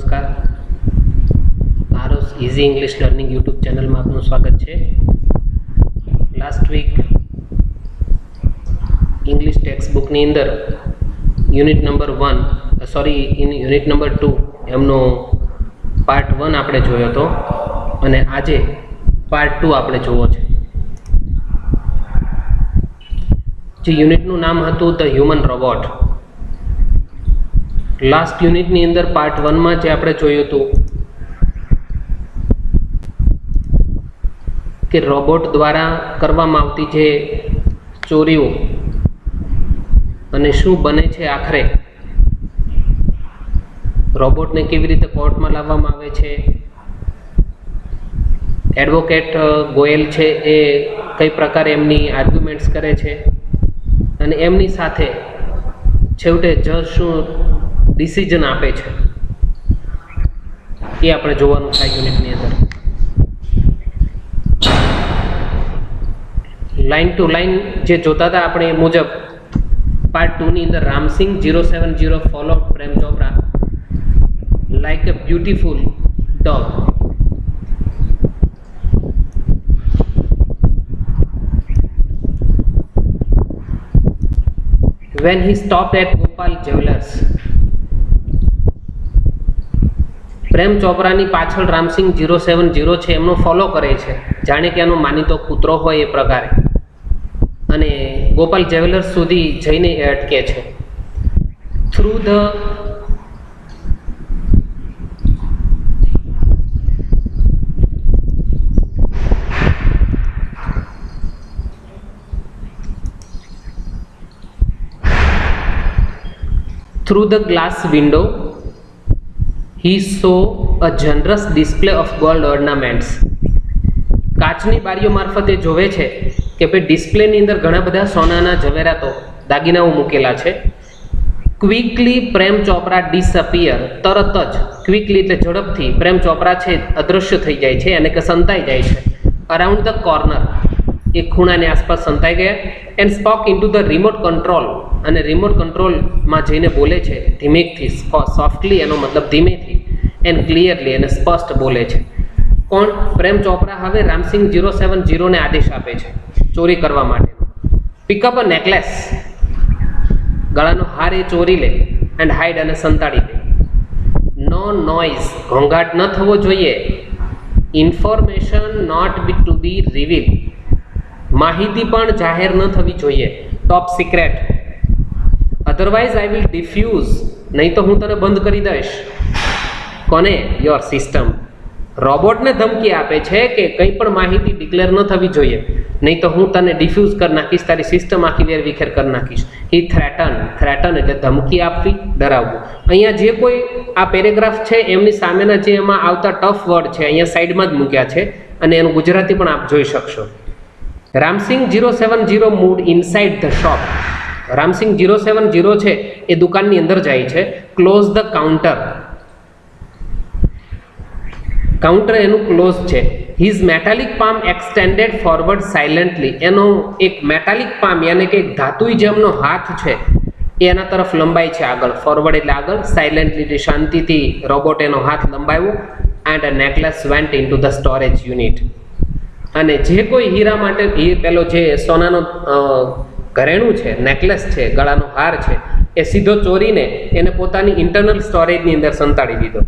નમસ્કાર. આરોસ easy English learning YouTube ચેનલમાં આપનું સ્વાગત છે. લાસ્ટ વીક ઇંગ્લિશ ટેક્સ્ટ બુકની અંદર યુનિટ નંબર 2 એમનો પાર્ટ 1 આપણે જોયો હતો અને આજે પાર્ટ 2 આપણે જોવો છે. જે યુનિટનું નામ હતું ધ હ્યુમન રોબોટ. લાસ્ટ યુનિટની અંદર પાર્ટ 1 માં જે આપણે જોયું હતું કે રોબોટ દ્વારા કરવામાં આવતી જે ચોરીઓ અને શું બને છે, આખરે રોબોટને કેવી રીતે કોર્ટમાં લાવવામાં આવે છે, એડવોકેટ ગોયલ છે એ કઈ પ્રકારે એમની આર્ગ્યુમેન્ટ્સ કરે છે અને એમની સાથે છેવટે જજ શું ડિસિઝન આપે છે એ આપણે જોવાનું થાય યુનિટની અંદર. લાઈન ટુ લાઈન જે જોતા હતા આપણે એ મુજબ પાર્ટ 2 ની અંદર Ram Singh 070 followed Prem Chopra like a beautiful dog. When he stopped at Gopal Jewellers. પ્રેમ ચોપરાની પાછળ રામસિંગ 070 છે એમનો ફોલો કરે છે, જાણે કે એનો માનીતો કૂતરો હોય એ પ્રકારે, અને ગોપાલ જ્વેલર્સ સુધી જઈને એ અટકે છે. Through the glass window he saw a generous display of gold ornaments. કાચની બારીઓ મારફતે જોવે છે કે ભાઈ ડિસ્પ્લેની અંદર ઘણા બધા સોનાના ઝવેરાતો દાગીનાઓ મૂકેલા છે. ક્વિકલી પ્રેમ ચોપરા ડિસઅપિયર, તરત જ, ક્વિકલી એટલે ઝડપથી, પ્રેમ ચોપરા છે અદૃશ્ય થઈ જાય છે અને કે સંતાઈ જાય છે. અરાઉન્ડ ધ કોર્નર, એ ખૂણાની આસપાસ સંતાઈ ગયા. And spoke into the remote control, અને રિમોટ કંટ્રોલમાં જઈને બોલે છે ધીમેથી, સોફ્ટલી એનો મતલબ ધીમેથી, એન્ડ ક્લિયરલી અને સ્પષ્ટ બોલે છે. કોણ? પ્રેમ ચોપરા હવે રામસિંગ 070 ને આદેશ આપે છે ચોરી કરવા માટે. પિકઅપ અ નેકલેસ, ગળાનો હાર એ ચોરી લે, એન્ડ હાઈડ અને સંતાડી લે. નો નોઇઝ, ઘોંઘાટ ન થવો જોઈએ. Information not to be reveal, માહિતી પણ જાહેર ન થવી જોઈએ. Top secret. Otherwise I will diffuse, નહીં તો હું તને બંધ કરી દઈશ. કોને? Your system. રોબોટને ધમકી આપે છે કે કંઈ પણ માહિતી ડિક્લેર ન થવી જોઈએ, નહીં તો હું તને ડિફ્યુઝ કરી નાખીશ, તારી સિસ્ટમ આખી વેરવિખેર કરી નાખીશ. હી થ્રેટન એટલે ધમકી આપવી, ડરાવવું. અહીંયા જે કોઈ આ પેરેગ્રાફ છે એમની સામેના જે એમાં આવતા ટફ વર્ડ છે અહીંયા સાઈડમાં જ મૂક્યા છે અને એનું ગુજરાતી પણ આપ જોઈ શકશો. Ram Singh 070 mood inside the shop. Ram Singh 070 છે એ દુકાનની અંદર જાય છે. ક્લોઝ ધ કાઉન્ટર, કાઉન્ટર એનું ક્લોઝ છે. His metallic palm extended forward silently, એનો એક મેટાલિક પામ યાને કે એક ધાતુઈ જેમનો હાથ છે એ એના તરફ લંબાય છે આગળ. ફોરવર્ડ એટલે આગળ, સાયલેન્ટલી શાંતિથી રોબોટ એનો હાથ લંબાવ્યો. And a necklace went into the storage unit. અને જે કોઈ હીરા માટે પેલો જે સોનાનો ઘરેણું છે, નેકલેસ છે, ગળાનો હાર છે, એ સીધો ચોરીને એને પોતાની ઇન્ટરનલ સ્ટોરેજની અંદર સંતાડી દીધો.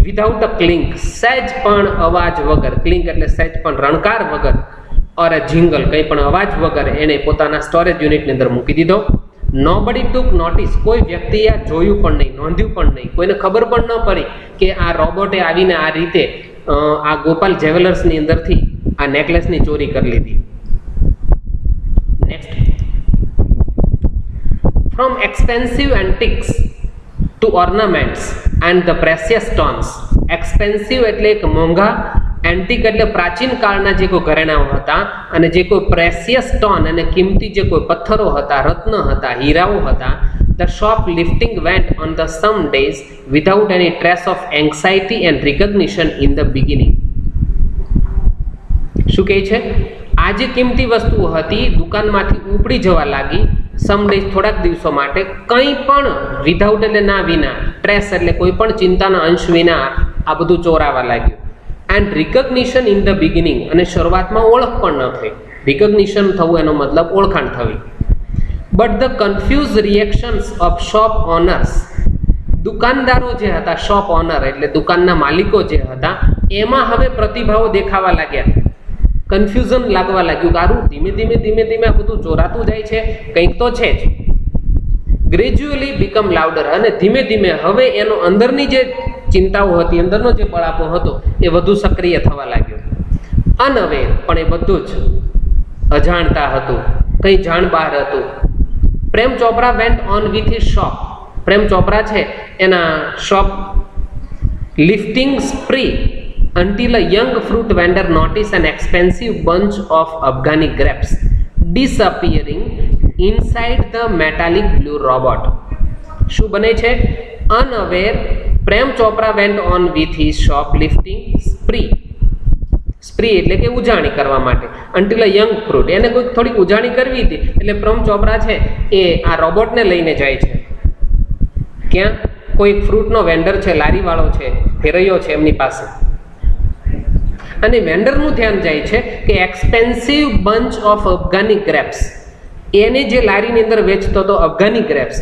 વિધાઉટ અ ક્લિંક, સહેજ પણ અવાજ વગર, ક્લિંક એટલે સહેજ પણ રણકાર વગર, ઓર અ જિંગલ, કંઈ પણ અવાજ વગર એને પોતાના સ્ટોરેજ યુનિટની અંદર મૂકી દીધો. નોબડી ટુક નોટિસ, કોઈ વ્યક્તિએ આ જોયું પણ નહીં, નોંધ્યું પણ નહીં, કોઈને ખબર પણ ન પડી કે આ રોબોટે આવીને આ રીતે આ ગોપાલ જ્વેલર્સની અંદરથી આ નેકલેસની ચોરી કરી લીધી. Next. From expensive antiques to ornaments and the precious stones. Expensive એટલે એક મોંઘા, એન્ટિક એટલે પ્રાચીન કાળના જે કોઈ ઘરેણાઓ હતા, અને જે કોઈ પ્રેસિયસ સ્ટોન અને કિંમતી જે કોઈ પથ્થરો હતા, રત્ન હતા, હીરાઓ હતા. The shoplifting went on the some days without any trace of anxiety and recognition in the beginning. શું કહે છે? આ જે કિંમતી વસ્તુઓ હતી દુકાનમાંથી ઉપડી જવા લાગી સમ ડેઝ, થોડાક દિવસો માટે, કંઈ પણ વિધાઉટ એટલે ના વિના, સ્ટ્રેસ એટલે કોઈ પણ ચિંતાના અંશ વિના આ બધું ચોરાવા લાગ્યું. And recognition in the beginning, અને શરૂઆતમાં ઓળખ પણ ન થઈ. રિકગ્નિશન થવું એનો મતલબ ઓળખાણ થવી. But the confuse reactions of shop owners, દુકાનદારો જે હતા, શોપ ઓનર એટલે દુકાનના માલિકો જે હતા, એમાં હવે પ્રતિભાવો દેખાવા લાગ્યા. કન્ફ્યુઝન લાગવા લાગ્યું કે આરું ધીમે ધીમે આ બધું ચોરાતું જાય છે, કંઈક તો છે જ. ગ્રેજ્યુઅલી બીકમ લાઉડર, અને ધીમે ધીમે હવે એનો અંદરની જે ચિંતાઓ હતી, અંદરનો જે બળાપો હતો એ વધુ સક્રિય થવા લાગ્યો. અનઅવેર, પણ એ બધું જ અજાણતા હતું, કંઈ જાણ બહાર હતું. Prem Chopra went on with his shop, Prem Chopra છે એના shoplifting spree until a young fruit vendor noticed an expensive bunch of Afghani grapes disappearing inside the metallic blue robot. શું બને છે? Unaware, Prem Chopra went on with his shoplifting spree. સ્પ્રી એટલે કે ઉજાણી કરવા માટે. until a young fruit, એને કોઈ થોડીક ઉજાણી કરવી હતી એટલે પ્રેમ ચોપરા છે એ આ રોબોટને લઈને જાય છે. ક્યાં? કોઈ ફ્રૂટનો વેન્ડર છે, લારીવાળો છે, ફેરૈયો છે એમની પાસે, અને વેન્ડરનું ધ્યાન જાય છે કે expensive bunch of Afghani grapes, એને જે લારીની અંદર વેચતો હતો અફઘાની ગ્રેપ્સ,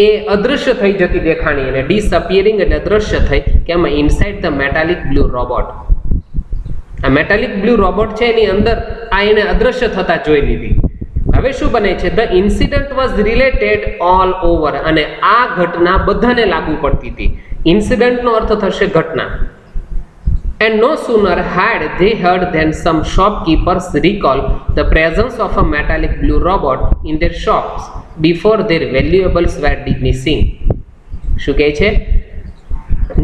એ અદૃશ્ય થઈ જતી દેખાણી. અને ડિસઅપિયરિંગ એટલે અદૃશ્ય થઈ કે આમાં inside the metallic blue robot, આ મેટાલિક બ્લુ રોબોટ છે એની અંદર આ એને અદૃશ્ય થતા જોઈ લીધી. હવે શું બને છે? The incident was related all over, અને આ ઘટના બધાને લાગુ પડતી હતી. ઇન્સિડન્ટનો અર્થ થશે ઘટના. And no sooner had they heard than some shopkeepers recall the presence of a metallic blue robot in their shops before their valuables were missing. શું કહે છે?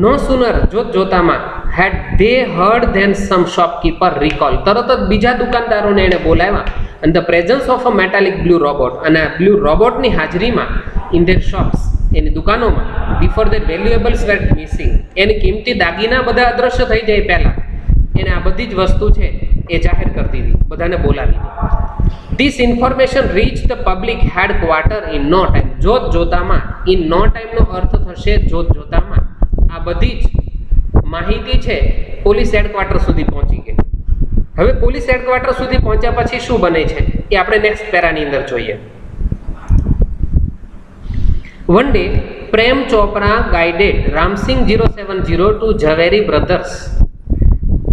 No sooner, જોતામાં, had they heard than some shopkeeper recall, તરત જ બીજા દુકાનદારોને એને બોલાવ્યા. and the presence of a metallic blue robot, અને આ બ્લુ રોબોટની હાજરીમાં in their shops, એની દુકાનોમાં, before their valuables were missing, એની કિંમતી દાગીના બધા અદ્રશ્ય થઈ જાય પહેલા એને આ બધી જ વસ્તુ છે એ જાહેર કરી દીધી, બધાને બોલાવી. This information reached the public headquarter in no time. જોતામાં, in no time નો અર્થ થશે જોતામાં. આ બધી જ માહિતી છે પોલીસ હેડક્વાર્ટર સુધી પહોંચી ગઈ. હવે પોલીસ હેડક્વાર્ટર સુધી પહોંચ્યા પછી શું બને છે એ આપણે નેક્સ્ટ પેરાની અંદર જોઈએ. One day, Prem Chopra guided Ramsingh 070 to Jhaveri Brothers.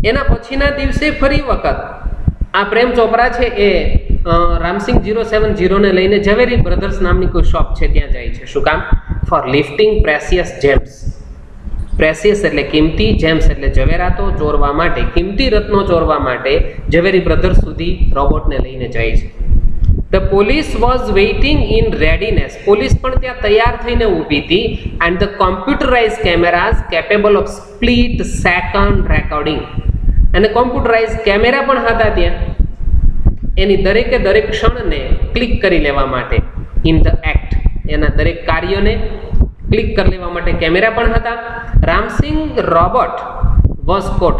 એના પછીના દિવસે ફરી વખત આ પ્રેમ ચોપરા છે એ રામસિંહ 070 ને લઈને ઝવેરી બ્રધર્સ નામની કોઈ શોપ છે ત્યાં જાય છે. શું કામ? For lifting precious gems. Precious એટલે કિંમતી, જેમ્સ એટલે ઝવેરાતો ચોરવા માટે, કિંમતી રત્નો ચોરવા માટે ઝવેરી બ્રધર્સ સુધી રોબોટને લઈને જાય છે. The police was waiting in readiness. Police પણ ત્યાં તૈયાર થઈને ઊભી હતી. And the computerized cameras capable of split second recording. અને કોમ્પ્યુટરાઇઝ કેમેરા પણ હતા ત્યાં, એની દરેકે દરેક ક્ષણને ક્લિક કરી લેવા માટે. ઇન ધ એક્ટ, એના દરેક કાર્યને ક્લિક કરી લેવા માટે કેમેરા પણ હતા. Ramsingh robot was caught.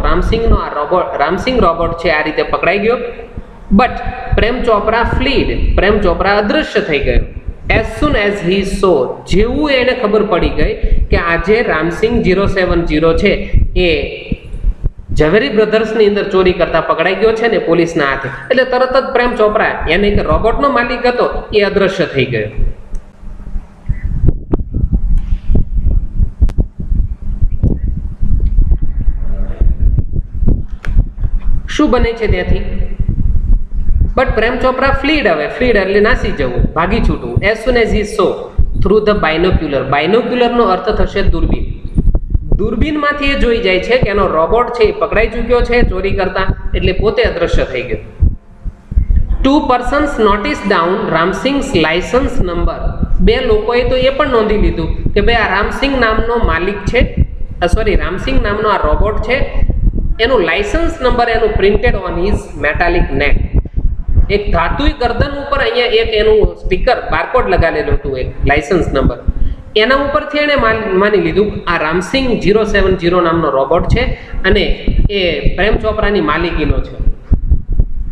Ramsingh robot છે આ રીતે પકડાઈ ગયો. But Prem Chopra fled. પ્રેમ ચોપરા અદૃશ્ય થઈ ગયો. એઝ સુન એઝ હી સો, જેવું એને ખબર પડી ગઈ કે આજે રામસિંહ 070 છે એ ઝવેરી બ્રધર્સની અંદર ચોરી કરતા પકડાઈ ગયો છે ને પોલીસના હાથે, એટલે તરત જ પ્રેમ ચોપરા, એને કે રોબોટનો માલિક હતો, એ અદૃશ્ય થઈ ગયો. શું બને છે ત્યાંથી? But Prem Chopra fled. હવે ફ્લીડ એટલે નાસી જવું, ભાગી છૂટવું. As soon as he saw through the binocular. બાયનોક્યુલરનો અર્થ થશે દૂરબીન. દૂરબીનમાંથી એ જોઈ જાય છે કે એનો રોબોટ છે એ પકડાઈ ચૂક્યો છે ચોરી કરતા, એટલે પોતે અદૃશ્ય થઈ ગયો. 2 persons notice down Ramsingh's license number. 2 લોકોએ તો એ પણ નોંધી લીધું કે ભાઈ આ રામસિંગ નામનો માલિક છે, રામસિંગ નામનો આ રોબોટ છે, એનું લાયસન્સ નંબર એનું પ્રિન્ટેડ ઓન હિઝ મેટાલિક નેક. એક ધાતુઈ ગરદન ઉપર અહીંયા એક એનું સ્ટીકર બારકોડ લગાવેલું હતું, એક લાયસન્સ નંબર. એના ઉપરથી એણે માની લીધું આ રામસિંહ 070 નામનો રોબોટ છે અને એ પ્રેમ ચોપરાની માલિકીનો છે.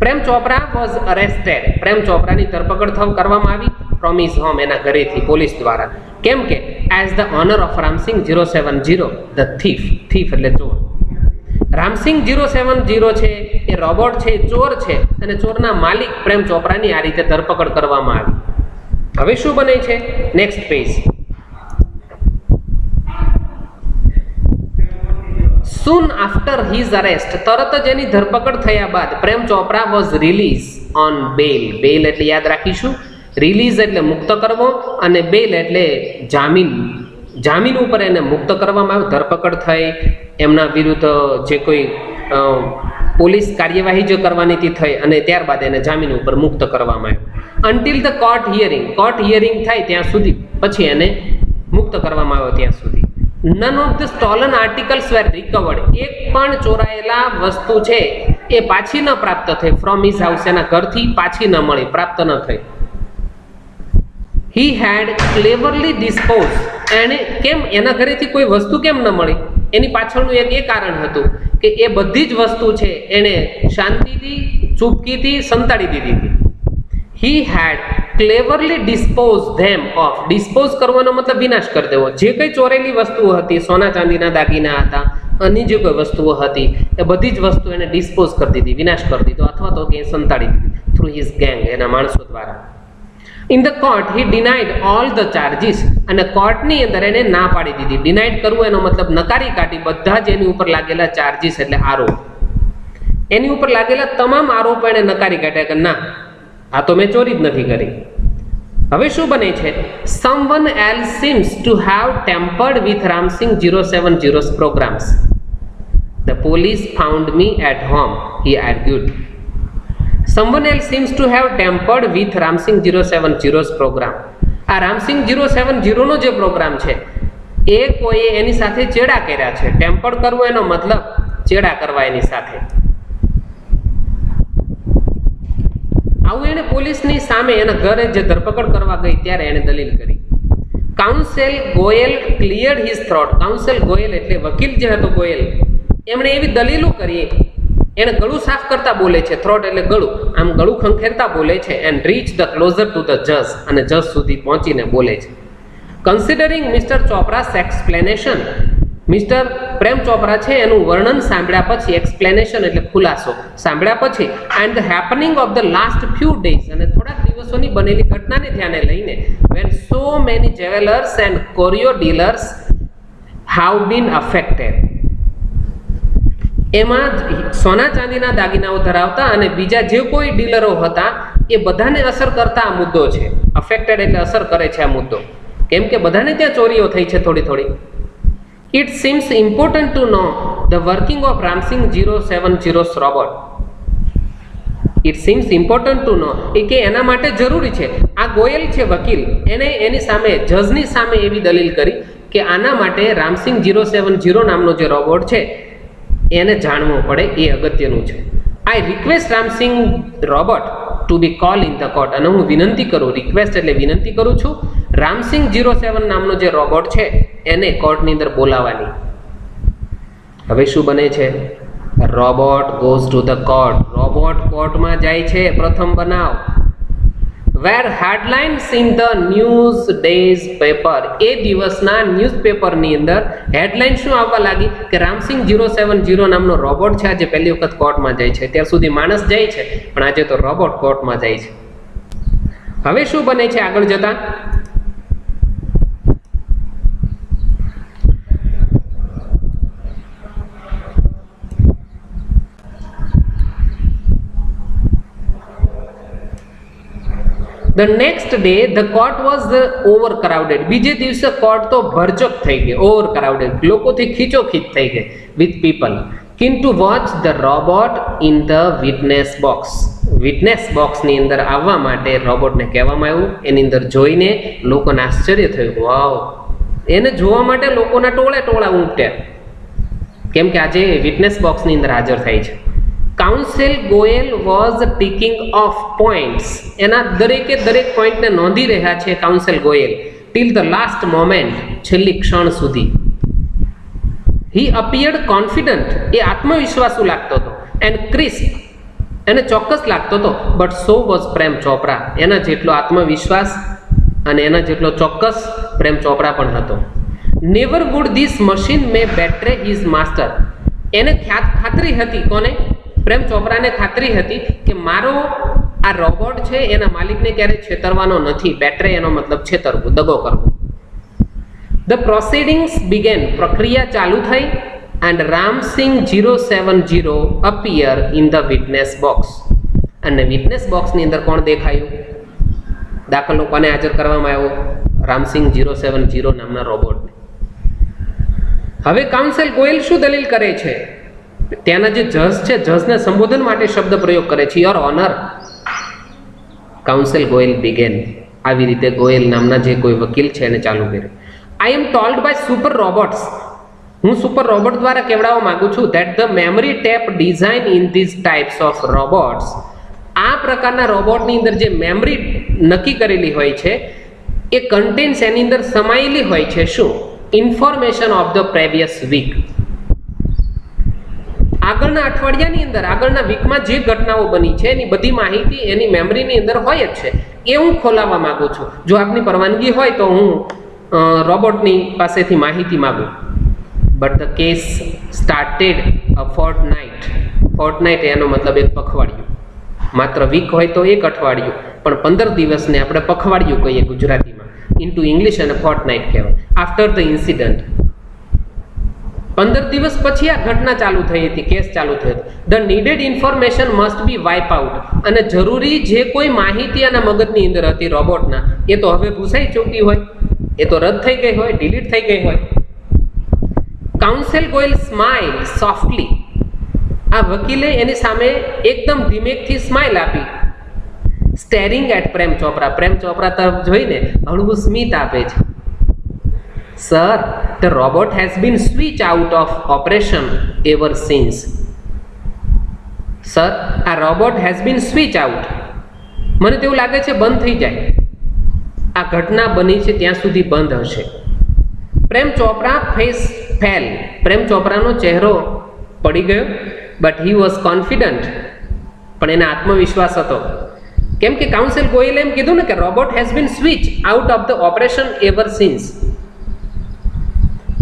Prem Chopra was arrested. પ્રેમ ચોપરાની ધરપકડ કરવામાં આવી ફ્રોમ હિઝ હોમ, એના ઘરેથી પોલીસ દ્વારા. કેમ કે as the owner of Ram Singh 070 the thief. Thief એટલે ચોર. રામસિંગ 070 છે એ રોબોટ છે, ચોર છે, અને ચોરના માલિક પ્રેમ ચોપરાની આ રીતે ધરપકડ કરવામાં આવી. હવે શું બને છે? Next page. Soon after his arrest, તરત જ એની ધરપકડ થયા બાદ Prem Chopra was release on બેલ. બેલ એટલે યાદ રાખીશું, રિલીઝ એટલે મુક્ત કરવો, અને બેલ એટલે જામીન. જામીન ઉપર એને મુક્ત કરવામાં આવ્યો. ધરપકડ થઈ, એમના વિરુદ્ધ જે કોઈ પોલીસ કાર્યવાહી જે કરવાની હતી થઈ, અને ત્યારબાદ એને જામીન ઉપર મુક્ત કરવામાં આવ્યો. Until the court hearing. Court hearing થાય ત્યાં સુધી, પછી એને મુક્ત કરવામાં આવ્યો ત્યાં સુધી. None of the stolen articles were recovered. એક પણ ચોરાયેલા વસ્તુ છે એ પાછી ન પ્રાપ્ત થઈ. ફ્રોમ હિઝ હાઉસ, એના ઘરથી પાછી ન મળી, પ્રાપ્ત ન થઈ. હી હેડ ક્લેવરલી ડિસ્પોઝ. એણે કેમ, એના ઘરેથી કોઈ વસ્તુ કેમ ન મળી? એની પાછળનું એક એ કારણ હતું કે એ બધી જ વસ્તુ છે એણે શાંતિથી, ચૂપકીથી સંતાડી દીધી હતી. He had cleverly dispose them of. Dispose કરવાનો મતલબ વિનાશ કરી દેવો. જે કંઈ ચોરેલી વસ્તુઓ હતી, સોના ચાંદીના દાગીના હતા, અન્ય જે કોઈ વસ્તુઓ હતી, એ બધી જ વસ્તુ એને ડિસ્પોઝ કરી દીધી, વિનાશ કરી દીધો, અથવા તો કે સંતાડી દીધી થ્રુ હિઝ ગેંગ, એના માણસો દ્વારા. In the court he denied all the charges. અને કોર્ટની અંદર એને ના પાડી દીધી. ડિનાઇડ કરવું એનો મતલબ નકારી કાઢી બધા જ એની ઉપર લાગેલા ચાર્જીસ એટલે આરોપ. એની ઉપર લાગેલા તમામ આરોપો એને નકારી કાઢ્યા કે ના, આ તો મેં ચોરી જ નથી કરી. હવે શું બને છે? Someone else seems to have tampered with Ramsingh 070's programs. The police found me at home, he argued. Someone else seems to have tampered with Ramsing 070's program. આ રામસિંગ 070 નો જે પ્રોગ્રામ છે એ કોઈએ એની સાથે ચેડા કર્યા છે. ટેમ્પર્ડ કરવું એનો મતલબ ચેડા કરવા એની સાથે. આવું એને પોલીસની સામે એના ઘરે જે ધરપકડ કરવા ગઈ ત્યારે એને દલીલ કરી. Counsel Goyal cleared his throat. Counsel Goyal એટલે વકીલ જે હતો ગોયલ, એમણે એવી દલીલો કરી, એને ગળું સાફ કરતા બોલે છે. થ્રોટ એટલે ગળું, આમ ગળું ખંખેરતા બોલે છે. And reach the closer to the જજ. અને જજ સુધી પહોંચીને બોલે છે. Considering mister Chopra's explanation. Mister Prem Chopra છે એનું વર્ણન સાંભળ્યા પછી, એક્સપ્લેનેશન એટલે ખુલાસો સાંભળ્યા પછી, and the happening of the last few days, અને થોડાક દિવસોની બનેલી ઘટનાને ધ્યાને લઈને, when so many jewellers and curio dealers have been affected. એમાં સોના ચાંદીના દાગીનાઓ ધરાવતા અને બીજા જે કોઈ ડીલરો હતા એ બધાને અસર કરતા આ મુદ્દો છે. અફેક્ટેડ એટલે અસર કરે છે આ મુદ્દો, કેમ કે બધાને ત્યાં ચોરીઓ થઈ છે થોડી થોડી. It seems important to know the working of Ramsingh 070's robot. It seems important to know એ કે એના માટે જરૂરી છે. આ ગોયલ છે વકીલ, એને એની સામે જજની સામે એવી દલીલ કરી કે આના માટે રામસિંગ 070 નામનો જે રોબોટ છે એને જાણવું પડે, એ અગત્યનું છે. I request Ramsingh robot to be call in the court. અને હું વિનંતી કરું, રિક્વેસ્ટ એટલે વિનંતી કરું છું, રામસિંગ 07 નામનો જે રોબોટ છે એને કોર્ટની અંદર બોલાવવાની. હવે શું બને છે? Robot goes to the court. Robot કોર્ટમાં જાય છે. પ્રથમ બનાવ were headlines in the news day's paper. એ દિવસના ન્યૂઝપેપરની અંદર હેડલાઇન શું આવવા લાગી કે રામસિંગ 070 નામનો રોબોટ છે આજે પહેલી વખત કોર્ટમાં જાય છે. ત્યાર સુધી માણસ જાય છે, પણ આજે તો રોબોટ કોર્ટમાં જાય છે. હવે શું બને છે આગળ જતા? The next day the court was overcrowded. બીજે દિવસે કોર્ટ તો ભરચક થઈ ગઈ, overcrowded, લોકોથી ખીચોખીચ થઈ ગઈ with people. Keen to watch the robot in the witness box. Witness બોક્સની અંદર આવવા માટે રોબોટને કહેવામાં આવ્યું. એની અંદર જોઈને લોકોને આશ્ચર્ય થયું, વાવ! એને જોવા માટે લોકોના ટોળે ટોળા ઉમટ્યા, કેમ કે આજે વિટનેસ બોક્સની અંદર હાજર થાય છે. Counsel Goyal was ticking off points. એના દરેકે દરેક પોઈન્ટને નોંધી રહ્યા છે counsel Goyal. Till the last moment, છેલ્લી ક્ષણ સુધી. હી અપિયર્ડ કોન્ફિડન્ટ. એ આત્મવિશ્વાસુ લાગતો હતો. એન્ડ ક્રિસ્પ, એને ચોક્કસ લાગતો હતો. But so was Prem Chopra. એના જેટલો આત્મવિશ્વાસ અને એના જેટલો ચોક્કસ પ્રેમ ચોપરા પણ હતો. Never would this machine may betray his master. એને ખાતરી હતી, કોને? પ્રેમ ચોપરાને ખાતરી હતી કે મારો આ રોબોટ છે એના માલિકને ક્યારેય છેતરવાનો નથી. બેટ્રે એનો મતલબ છેતરવું, દગો કરવો. The proceedings began. પ્રક્રિયા ચાલુ થઈ. And Ramsingh 070 appear in the witness box. અને વિટનેસ બોક્સની અંદર કોણ દેખાયું? દાખલો કોને હાજર કરવામાં આવ્યો? રામસિંગ 070 નામના રોબોટ. હવે કાઉન્સિલ ગોયલ શું દલીલ કરે છે? ત્યાંના જે જજ છે, જજને સંબોધન માટે શબ્દ પ્રયોગ કરે છે, your honour. Counsel Goyal began. આવી રીતે ગોયલ નામના જે કોઈ વકીલ છે એને ચાલુ કર્યું. I am told by super robots. હું સુપર રોબોટ દ્વારા કહેવડાવવા માંગુ છું that the memory tape design in these types of robots. આ પ્રકારના રોબોટની અંદર જે મેમરી નક્કી કરેલી હોય છે એ કન્ટેન્સ એની અંદર સમાયેલી હોય છે. શું? Information of the previous week. આગળના અઠવાડિયાની અંદર, આગળના વીકમાં જે ઘટનાઓ બની છે એની બધી માહિતી એની મેમરીની અંદર હોય જ છે. એ હું ખોલાવવા માંગુ છું. જો આપની પરવાનગી હોય તો હું રોબોટની પાસેથી માહિતી માગું. But the case started a Fortnite. Fortnite એનો મતલબ એક પખવાડિયું. માત્ર વીક હોય તો એક અઠવાડિયું, પણ 15 દિવસને આપણે પખવાડિયું કહીએ ગુજરાતીમાં. ઇન્ટુ ઇંગ્લિશ અને ફોર્ટનાઇટ કહેવાય. આફ્ટર ધ ઇન્સિડન્ટ, 15 દિવસ પછી આ ઘટના ચાલુ થઈ હતી, કેસ ચાલુ થયો હતો. The needed information must be wipe out. અને જરૂરી જે કોઈ માહિતી આના મગજની અંદર હતી રોબોટના, એ તો હવે ભૂસાઈ ચૂકી હોય, એ તો રદ થઈ ગઈ હોય, ડિલીટ થઈ ગઈ હોય. Council Goyal smile softly. આ વકીલે એની સામે એકદમ ધીમેકથી સ્માઇલ આપી. Staring at Prem Chopra. પ્રેમ ચોપરા તરફ જોઈને હળવું સ્મિત આપે છે. Sir, the robot has been switch out of operation ever since. Sir, આ robot has been switch out. મને તેવું લાગે છે બંધ થઈ જાય. આ ઘટના બની છે ત્યાં સુધી બંધ હશે. Prem Chopra face fail. પ્રેમ ચોપરાનો ચહેરો પડી ગયો. But he was confident. પણ એને આત્મવિશ્વાસ હતો. કેમ કે કાઉન્સિલ ગોયલે એમ કીધું ને કે robot has been switch out of the operation ever since.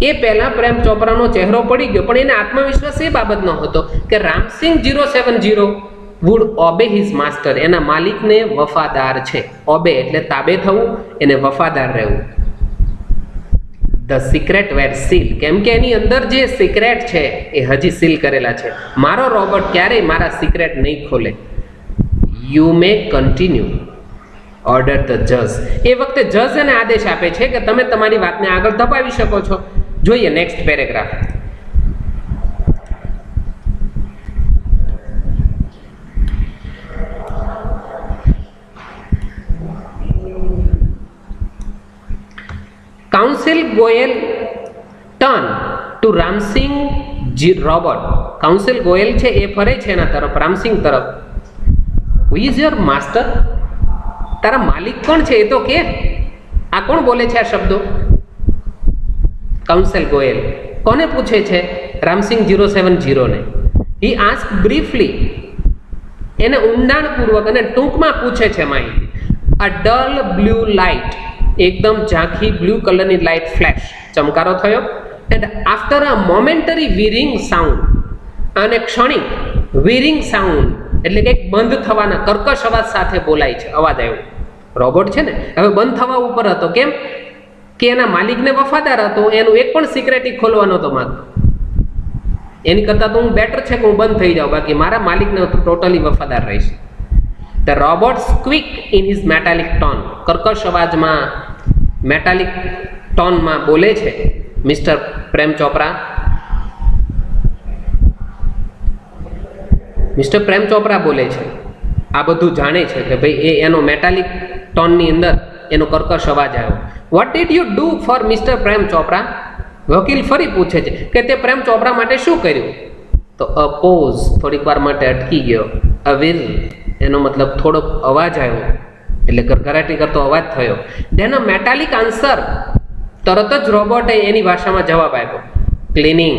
એ પહેલા પ્રેમ ચોપરાનો ચહેરો પડી ગયો, પણ એને આત્મવિશ્વાસ એ બાબતનો હતો કે Ramsingh 070 would obey his master. એના માલિકને વફાદાર છે. ઓબે એટલે તાબે થવું, એને વફાદાર રહેવું. The secret were seal. કેમ કે એની અંદર જે સિક્રેટ છે એ હજી સીલ કરેલા છે. મારો રોબોટ ક્યારેય મારા સિક્રેટ નહીં ખોલે. You may continue order the જજ. એ વખતે જજ એને આદેશ આપે છે કે તમે તમારી વાતને આગળ ધપાવી શકો છો. જોઈએ next paragraph. Counsel Goyal turn to Ramsingh robot. Counsel Goyal છે એ ફરે છે એના તરફ, રામસિંગ તરફ. Who is your master? તારા માલિક કોણ છે એ તો કે. આ કોણ બોલે છે આ શબ્દો? કાઉન્સિલ ગોયલ કોને પૂછે છે? રામસિંગ 070 ને. He ask briefly. એને ઊંડાણપૂર્વક અને ટૂંકમાં પૂછે છે માહિતી. A dull blue light. એકદમ ઝાંખી બ્લુ કલરની લાઇટ ફ્લેશ, ચમકારો થયો. And after a momentary whirring sound. અને ક્ષણિક વીરિંગ સાઉન્ડ એટલે કે બંધ થવાના કર્કશ અવાજ સાથે બોલાય છે. અવાજ આવ્યો. રોબોટ છે ને હવે બંધ થવા ઉપર હતો. કેમ કે એના માલિકને વફાદાર હતો. એનું એક પણ સિક્રેટ ખોલવાનો તો માંગતો. એની કરતાં તો હું બેટર છે કે હું બંધ થઈ જાઉં, બાકી મારા માલિકને ટોટલી વફાદાર રહીશ. The robot squeak in his metallic tone. કર્કશ અવાજમાં મેટાલિક ટોનમાં બોલે છે મિસ્ટર પ્રેમ ચોપરા. મિસ્ટર પ્રેમ ચોપરા બોલે છે. આ બધું જાણે છે કે ભાઈ એ એનો મેટાલિક ટોનની અંદર એનો કર્કશ અવાજ આવ્યો. What did you do for mister Prem Chopra? વકીલ ફરી પૂછે છે કે તે પ્રેમ ચોપરા માટે શું કર્યું? તો અ પોઝ, થોડીક વાર માટે અટકી ગયો. અ વિલ, એનો મતલબ થોડોક અવાજ આવ્યો એટલે ગરગરાટી કરતો અવાજ થયો. Then a metallic answer. તરત જ રોબોટે એની ભાષામાં જવાબ આપ્યો. ક્લીનિંગ,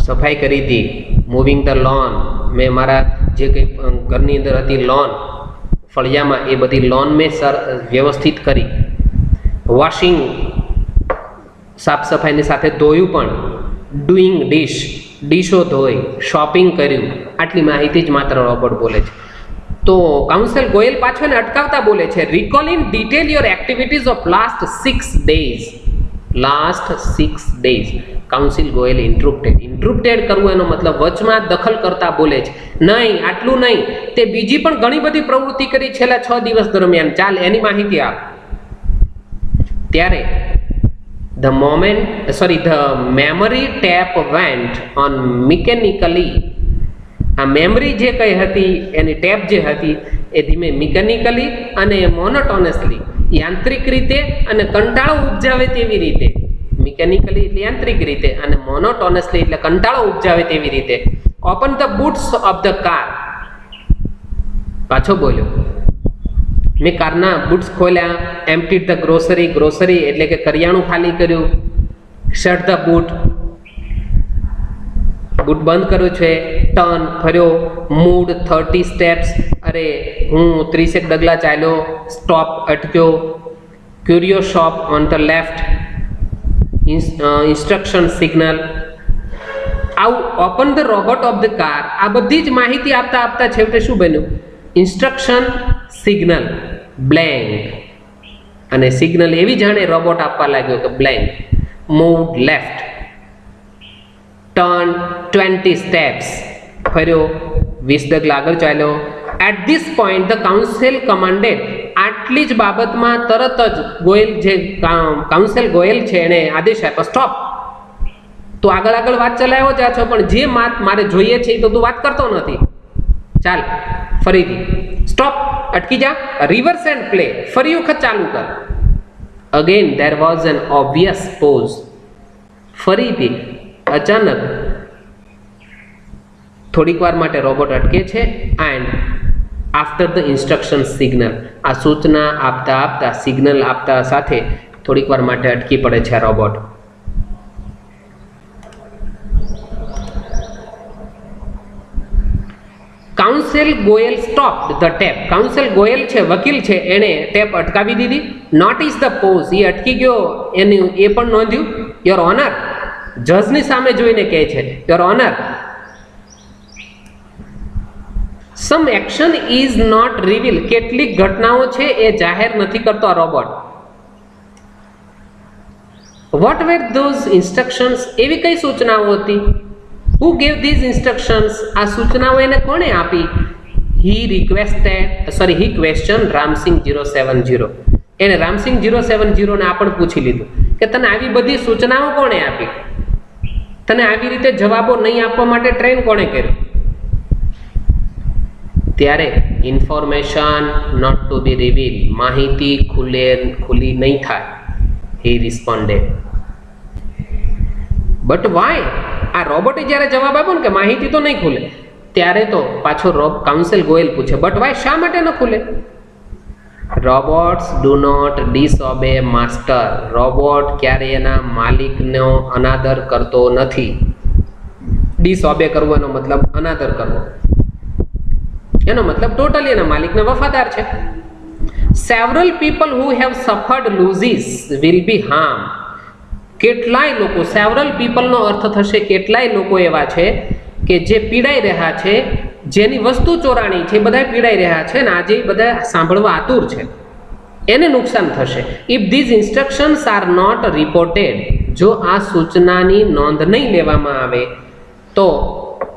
સફાઈ કરી હતી. મૂવિંગ ધ લોન, મેં મારા જે કંઈ ઘરની અંદર હતી લોન ફળિયામાં એ બધી લોન મેં વ્યવસ્થિત કરી, વોશિંગ સાફ સફાઈની સાથે ધોયું પણ, ડુઈંગ ડીશો ધોઈ, શોપિંગ કર્યું, આટલી માહિતી જ માત્ર રોબોટ બોલે છે. તો કાઉન્સિલ ગોયલ પાછો એને અટકાવતા બોલે છે, recall in detail your activities of last 6 days. Last 6 days. Council Goyal interrupted કરવું એનો મતલબ વચમાં દખલ કરતા બોલે છે. નહીં, આટલું નહીં, તે બીજી પણ ઘણી બધી પ્રવૃત્તિ કરી છેલ્લા 6 દિવસ દરમિયાન, ચાલ એની માહિતી આપ. ત્યારે the memory tap went on mechanically. આ મેમરી જે કઈ હતી એની ટેપ જે હતી એ ધીમે મિકેનિકલી અને મોનોટોનસલી, યાંત્રિક રીતે અને કંટાળો ઉપજાવે તેવી રીતે, મિકેનિકલી એટલે યાંત્રિક રીતે અને મોનોટોનસલી એટલે કંટાળો ઉપજાવે તેવી રીતે, open the boots of the car. પાછો બોલ્યો, મેં કારના બૂટ્સ ખોલ્યા, એમ્પ્ટીડ ધ ગ્રોસરી એટલે કે કરિયાણું ખાલી કર્યું, શટ ધ બૂટ બંધ કર્યું છે, ટર્ન ફર્યો, મૂડ 30 સ્ટેપ્સ, અરે હું 30 ડગલા ચાલ્યો, સ્ટોપ અટક્યો, curio shop on the left, instruction signal. આવું open the robot of the car. આ બધી જ માહિતી આપતા આપતા છેવટે શું બન્યું? ઇન્સ્ટ્રક્શન સિગ્નલ બ્લેન્ક, અને સિગ્નલ એવી જાણે રોબોટ આપવા લાગ્યો કે blank. Move left, turn 20 steps, ફર્યો 20 ડગલા આગળ ચાલ્યો. At this point the council commanded. આટલી જ બાબતમાં તરત જ ગોયલ જે કાઉન્સિલ ગોયલ છે એને આદેશ આપ્યો, સ્ટોપ. તું આગળ વાત ચલાવ્યો જા છો, પણ જે વાત મારે જોઈએ છે એ તો તું વાત કરતો નથી. ચાલ ફરીથી સ્ટોપ, અટકી જા, રિવર્સ એન્ડ પ્લે, ફરી વખત ચાલુ કર. Again there was an obvious pause. ફરીથી અચાનક થોડીક વાર માટે રોબોટ અટકે છે. And after the instruction signal. આ સૂચના આપતા સિગ્નલ આપતા સાથે થોડીક વાર માટે અટકી પડે છે આ robot. Counsel Goyal stopped the tape. Counsel Goyal છે, વકીલ છે, એણે ટેપ અટકાવી દીધી. Notice the pose. એ અટકી ગયો, એનું એ પણ નોંધ્યું. યોર ઓનર, જજની સામે જોઈને કહે છે, your honour, some action is not reveal. કેટલીક ઘટનાઓ છે એ જાહેર નથી કરતો આ robot. What were those instructions. એવી કઈ સૂચનાઓ હતી? Who gave these instructions. આ સૂચનાઓ એને કોણે આપી? He question Ramsingh 070. એને રામસિંગ 070 ને આ પણ પૂછી લીધું કે તને આવી બધી સૂચનાઓ કોણે આપી? તને આવી રીતે જવાબો નહીં આપવા માટે ટ્રેન કોણે કર્યું? ત્યારે information not to be reveal. માહિતી ખુલ્લી નહીં થાય. He responded. But why? આ રોબોટે જ્યારે જવાબ આપ્યો ને કે માહિતી તો નહીં ખુલે, ત્યારે તો પાછો કાઉન્સિલ ગોયલ પૂછે, બટ વાય? શા માટે ન ખુલે? Robots do not disobey master. Robot ક્યારે એના માલિકનો અનાદર કરતો નથી. ડિસઓબે કરવો એનો મતલબ અનાદર કરવો, એનો મતલબ ટોટલી એના માલિકને વફાદાર છે. Several people who have suffered losses will be harm. કેટલાય લોકો, સેવરલ પીપલનો અર્થ થશે કેટલાય લોકો એવા છે કે જે પીડાઈ રહ્યા છે, જેની વસ્તુ ચોરાણી છે, બધા પીડાઈ રહ્યા છે ને આજે બધા સાંભળવા આતુર છે, એને નુકસાન થશે. If these instructions are not reported. જો આ સૂચનાની નોંધ નહીં લેવામાં આવે તો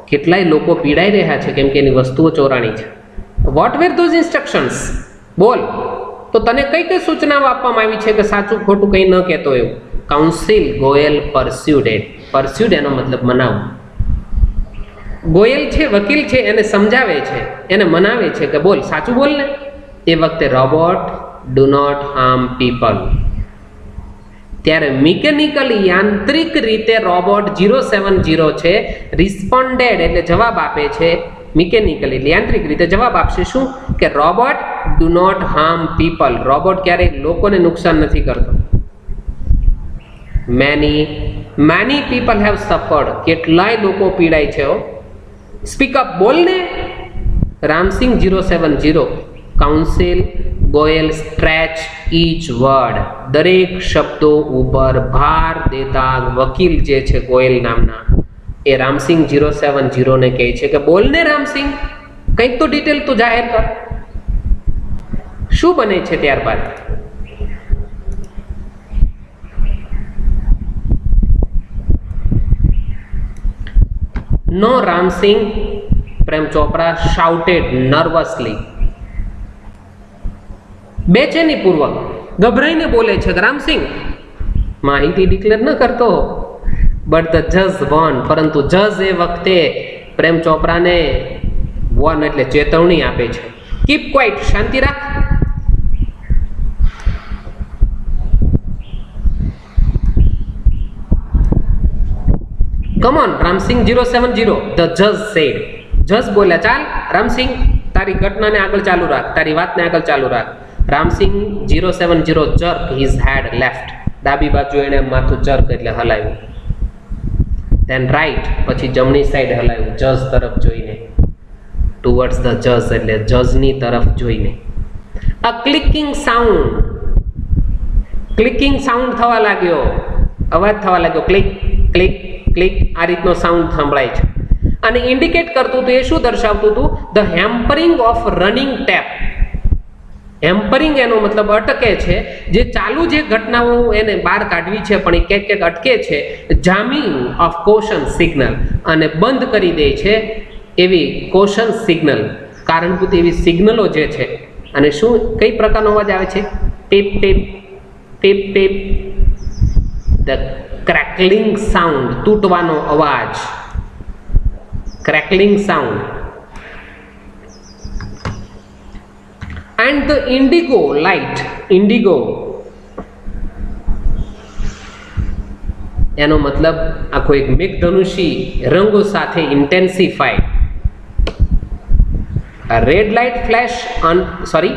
કેટલાય લોકો પીડાઈ રહ્યા છે કેમ કે એની વસ્તુઓ ચોરાણી છે. What were those instructions. બોલ, તો તને કઈ કઈ સૂચનાઓ આપવામાં આવી છે કે સાચું ખોટું કંઈ ન કહેતો એવું? કાઉન્સિલ ગોયલ પરસ્યુડેડ. પરસ્યુડ એનો મતલબ મનાવવું. ગોયલ છે, વકીલ છે, એને સમજાવે છે, એને મનાવે છે કે બોલ, સાચું બોલ ને. એ વખતે robot do not harm people. ત્યારે મિકેનિકલી યાંત્રિક રીતે રોબોટ 070 છે, રિસ્પોન્ડેડ એટલે જવાબ આપે છે. મિકેનિકલી એટલે યાંત્રિક રીતે જવાબ આપશે શું? કે robot do not harm people. Robot ક્યારેય લોકોને નુકસાન નથી કરતો. Many people have suffered. કેટલાય લોકો પીડાય છે. સ્પીક અપ, બોલ ને. Ramsingh 070. Counsel, Goyal stretch each word, દરેક શબ્દો ઉપર ભાર દેતા વકીલ જે છે ગોયલ નામના, એ રામસિંગ 070 ને કહે છે કે બોલ ને રામસિંગ, કંઈક તો ડિટેલ તું જાહેર કર, શું બને છે ત્યારબાદ? No, Ramsing, Prem Chopra shouted nervously. બેચેની પૂર્વક ગભરાઈને બોલે છે રામસિંગ માહિતી ડિક્લેર ન કરતો. બટ ધ જજ વોન, પરંતુ જજ એ વખતે પ્રેમ ચોપરાને વોન એટલે ચેતવણી આપે છે. કીપ ક્વાઇટ, શાંતિ રાખ. કમ ઓન રામસિંગ 070, ધ જજ સેડ. જજ બોલ્યા ચાલ રામસિંગ, તારી ઘટનાને આગળ ચાલુ રાખ, તારી વાતને આગળ ચાલુ રાખ. Ram Singh 070 jerk his head left. ડાબી બાજુ એણે માથું jerk એટલે હલાવ્યું. then right, પછી જમણી સાઈડ હલાવ્યું જજ તરફ જોઈને. towards the judge એટલે જજની તરફ જોઈને. a clicking sound, clicking sound થવા લાગ્યો, અવાજ થવા લાગ્યો, ક્લિક ક્લિક ક્લિક, આ રીતનો સાઉન્ડ સંભળાય છે. અને ઇન્ડિકેટ કરતું હતું, એ શું દર્શાવતું હતું? The hampering of running tape. Hampering એનો મતલબ અટકે છે, જે ચાલુ જે ઘટનાઓ એને બહાર કાઢવી છે પણ એ ક્યાંક ક્યાંક અટકે છે. જામિંગ ઓફ કોશન સિગ્નલ, અને બંધ કરી દે છે એવી કોશન સિગ્નલ, કારણભૂત એવી સિગ્નલો જે છે. અને શું કઈ પ્રકારનો અવાજ આવે છે? Tip tip tip tip, the crackling sound, તૂટવાનો અવાજ, crackling sound. And the indigo light, indigo એનો મતલબ આખો એક મેઘધનુષી રંગો સાથે intensified. Red light flash on, sorry,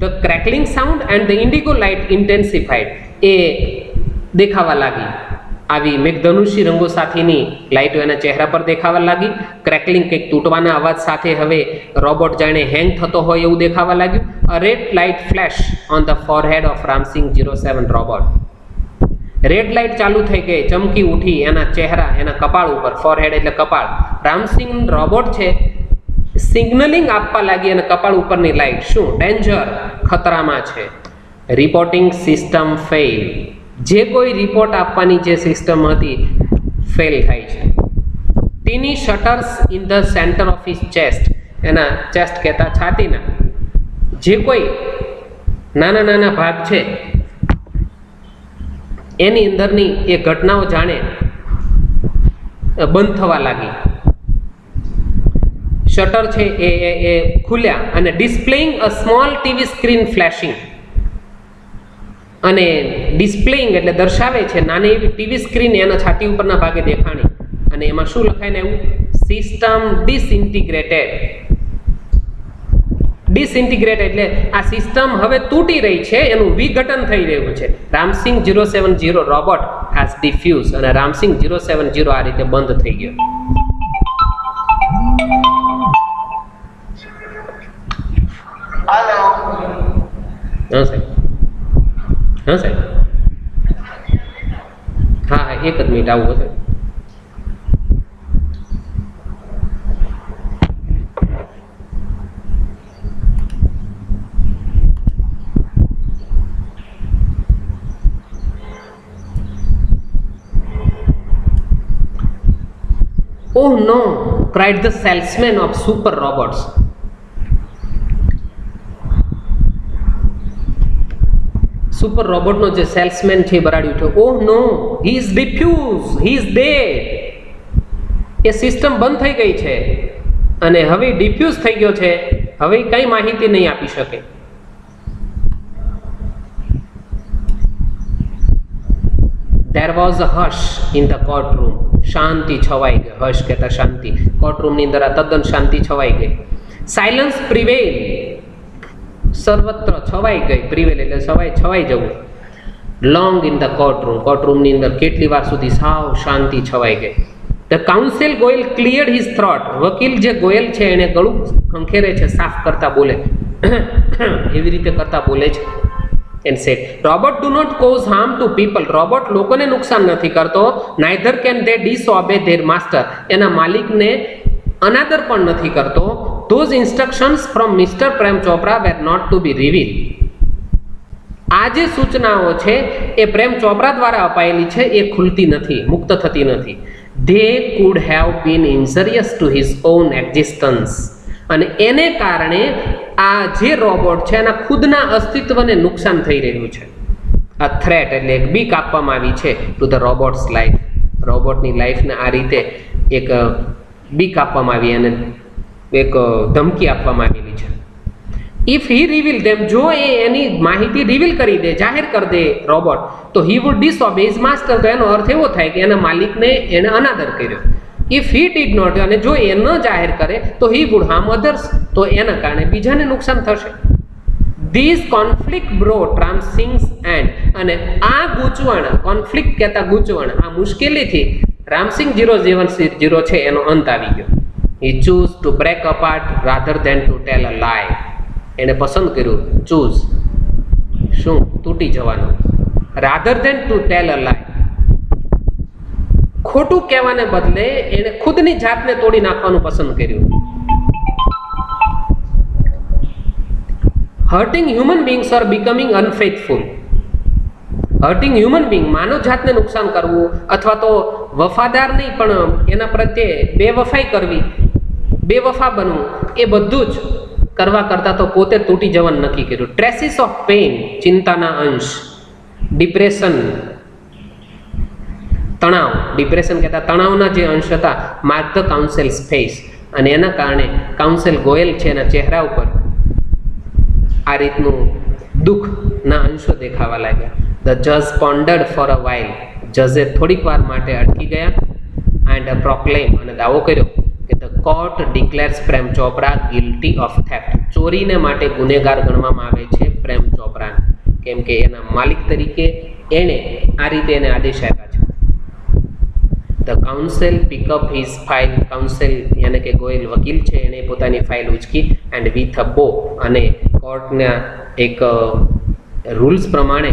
the crackling sound and the indigo light intensified, એ દેખાવા લાગી. આવી મેઘધનુષી રંગો સાથેની લાઇટો એના ચહેરા પર દેખાવા લાગી. ક્રેકલિંગ, કંઈક તૂટવાના અવાજ સાથે હવે રોબોટ જાણે હેંગ થતો હોય એવું દેખાવા લાગ્યું. A red light flash on the forehead of Ramsingh 07 robot. Red light ચાલુ થઈ ગઈ, ચમકી ઉઠી એના ચહેરા, એના કપાળ ઉપર. ફોરહેડ એટલે કપાળ. રામસિંગ રોબોટ છે, સિગ્નલિંગ આપવા લાગી અને કપાળ ઉપરની લાઇટ. શું? ડેન્જર, ખતરામાં છે. રિપોર્ટિંગ સિસ્ટમ ફેલ, જે કોઈ રિપોર્ટ આપવાની જે સિસ્ટમ હતી ફેલ થાય છે. Tiny shutters in the centre of his chest, એના ચેસ્ટ કહેતા છાતીના જે કોઈ નાના નાના ભાગ છે એની અંદરની એ ઘટનાઓ જાણે બંધ થવા લાગી. શટર છે એ ખુલ્યા અને displaying a small TV screen flashing, અને ડિસ્પ્લેઇંગ એટલે દર્શાવે છે નાની એવી ટીવી સ્ક્રીન એના છાતી ઉપરના ભાગે દેખાણી. અને એમાં શું લખાઈને આવ્યું? સિસ્ટમ ડિસઇન્ટિગ્રેટેડ. ડિસઇન્ટિગ્રેટ એટલે આ સિસ્ટમ હવે તૂટી રહી છે, એનું વિઘટન થઈ રહ્યું છે. રામસિંગ 070 રોબોટ હેઝ ડિફ્યુઝ, અને રામસિંગ 070 આ રીતે બંધ થઈ ગયો. હેલો. હા સાહેબ, હા સાહેબ, હા હા, એક જ મિનિટ આવું હશે. Oh no, cried the salesman of super robots. Super રોબોટનો જે સેલ્સમેન છે એ બરાડી ઉઠ્યો. Oh no, he is defuse, he is dead. એ સિસ્ટમ બંધ થઈ ગઈ છે અને હવે ડિફ્યુઝ થઈ ગયો છે, હવે કઈ માહિતી નહીં આપી શકે. There was a hush in the courtroom. શાંતિ છવાઈ ગઈ. હશ કહેતા શાંતિ. કોર્ટરૂમની અંદર આ તદ્દન શાંતિ છવાઈ ગઈ. સાયલન્સ પ્રિવેલ, સર્વત્ર છવાઈ ગઈ. પ્રિવેલ એટલે છવાઈ જવું. લોંગ ઇન ધ કોર્ટરૂમ, કોર્ટરૂમની અંદર કેટલી વાર સુધી સાવ શાંતિ છવાઈ ગઈ. The counsel Goyal cleared his throat. વકીલ જે ગોયલ છે એને ગળું ખંખેરે છે, સાફ કરતા બોલે, એવી રીતે કરતા બોલે છે. And said, robot do not cause harm to people. Robot લોકોને નુકસાન નથી કરતો. Neither can they disobey their master. એના માલિકને અનાદર પણ નથી કરતો. Those instructions from mister Prem Chopra were not to be reveal. આ જે સૂચનાઓ છે એ પ્રેમ ચોપરા દ્વારા અપાયેલી છે, એ ખુલતી નથી, મુક્ત થતી નથી. They could have been ઇન્જરિયસ to his own existence. અને એને કારણે આ જે રોબોટ છે એના ખુદના અસ્તિત્વને નુકસાન થઈ રહ્યું છે. આ થ્રેટ એટલે એક બીક આપવામાં આવી છે ટુ ધ રોબોટ્સ લાઈફ. રોબોટની લાઈફને આ રીતે એક બીક આપવામાં આવી અને એક ધમકી આપવામાં આવેલી છે. ઇફ હી રિવીલ ધેમ, જો એ એની માહિતી રિવીલ કરી દે, જાહેર કરી દે રોબોટ, તો હી વુડ ડિસઓબે હિઝ માસ્ટર. તો એનો અર્થ એવો થાય કે એના માલિકને એને અનાદર કર્યો. ઇફ હી ડીડ નોટ, અને જો એ ન જાહેર કરે તો હી વુડ હાર્મ અધર્સ, તો એના કારણે બીજાને નુકસાન થશે. This conflict brought Ramsingh's end. અને આ ગૂંચવણ, કોન્ફ્લિક્ટ કહેતા ગૂંચવણ, આ મુશ્કેલીથી રામસિંગ 070 છે એનો અંત આવી ગયો. He choose to break apart rather than to tell a lie. એને પસંદ કર્યું ચૂઝ, શું, તૂટી જવાનું, rather than to tell a lie. ખોટું કહેવાને બદલે એને ખુદની જાતને તોડી નાખવાનું પસંદ કર્યું. Hurting human beings or becoming unfaithful. Hurting human being, માનવ જાતને નુકસાન કરવું અથવા તો વફાદાર નહીં પણ એના પ્રત્યે બેવફાઈ કરવી, બેવફા બનવું, એ બધું જ કરવા કરતાં તો પોતે તૂટી જવાનું નક્કી કર્યું. ટ્રેસીસ ઓફ પેઇન, ચિંતાના અંશ. ડિપ્રેશન, તણાવ. ડિપ્રેશન કહેતા તણાવના જે અંશ હતા, માર્ક ધ કાઉન્સિલ્સ ફેસ. અને એના કારણે કાઉન્સિલ ગોયલ છે એના ચહેરા ઉપર આ રીતનું દુઃખના અંશો દેખાવા લાગ્યા. ધ જજ પોન્ડર્ડ ફોર અ વાઇલ. જજે થોડીક વાર માટે અટકી ગયા. એન્ડ પ્રોક્લેમ, અને દાવો કર્યો કે the court declares Prem Chopra guilty of theft. ચોરીને માટે ગુનેગાર ગણવામાં આવે છે પ્રેમ ચોપરાને, કેમ કે એના માલિક તરીકે એણે આ રીતે એને આદેશ આપ્યા છે. The council pick up his file. Council યાને કે ગોયલ વકીલ છે, એણે પોતાની ફાઇલ ઉચકી એન્ડ વિથ અ બો, અને કોર્ટના એક રૂલ્સ પ્રમાણે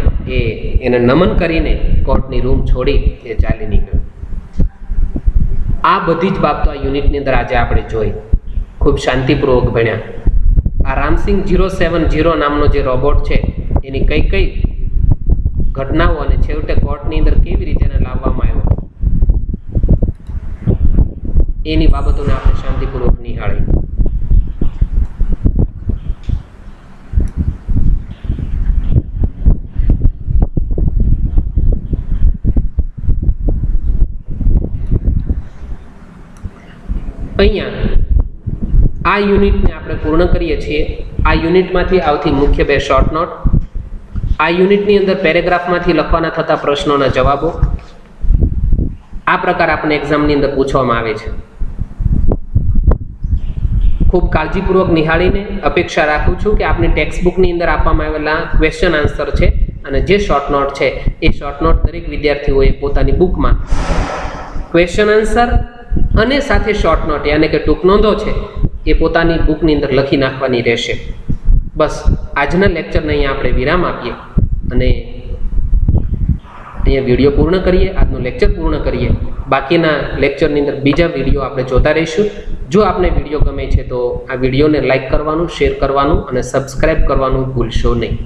એને નમન કરીને કોર્ટની રૂમ છોડી એ ચાલી નીકળ્યો. આ બધી જ બાબતો આ યુનિટની અંદર આજે આપણે જોઈ, ખૂબ શાંતિપૂર્વક ભણ્યા. આ રામસિંગ 070 નામનો જે રોબોટ છે એની કઈ કઈ ઘટનાઓ અને છેવટે કોર્ટની અંદર કેવી રીતે એને લાવવામાં આવ્યો, એની બાબતોને આપણે શાંતિપૂર્વક નિહાળી. અહીંયા આ યુનિટને આપણે પૂર્ણ કરીએ છીએ. આ યુનિટમાંથી આવતી મુખ્ય 2 શોર્ટ નોટ, આ યુનિટની અંદર પેરેગ્રાફમાંથી લખવાના થતા પ્રશ્નોના જવાબો આ પ્રકાર આપણને એક્ઝામની અંદર પૂછવામાં આવે છે. ખૂબ કાળજીપૂર્વક નિહાળીને અપેક્ષા રાખું છું કે આપની ટેક્સ્ટ બુકની અંદર આપવામાં આવેલા ક્વેશ્ચન આન્સર છે અને જે શોર્ટ નોટ છે એ શોર્ટ નોટ દરેક વિદ્યાર્થીઓએ પોતાની બુકમાં ક્વેશ્ચન આન્સર અને સાથે શોર્ટ નોટ યાને કે ટૂંક નોંધો છે એ પોતાની બુકની અંદર લખી નાખવાની રહેશે. બસ આજના લેક્ચરને અહીંયા આપણે વિરામ આપીએ અને અહીંયા વિડીયો પૂર્ણ કરીએ, આજનું લેક્ચર પૂર્ણ કરીએ. બાકીના લેક્ચરની અંદર બીજા વિડીયો આપણે જોતા રહીશું. જો આપને વિડીયો ગમે છે તો આ વિડીયોને લાઈક કરવાનું, શેર કરવાનું અને સબસ્ક્રાઈબ કરવાનું ભૂલશો નહીં.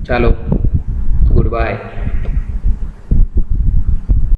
ચાલો, ગુડ બાય.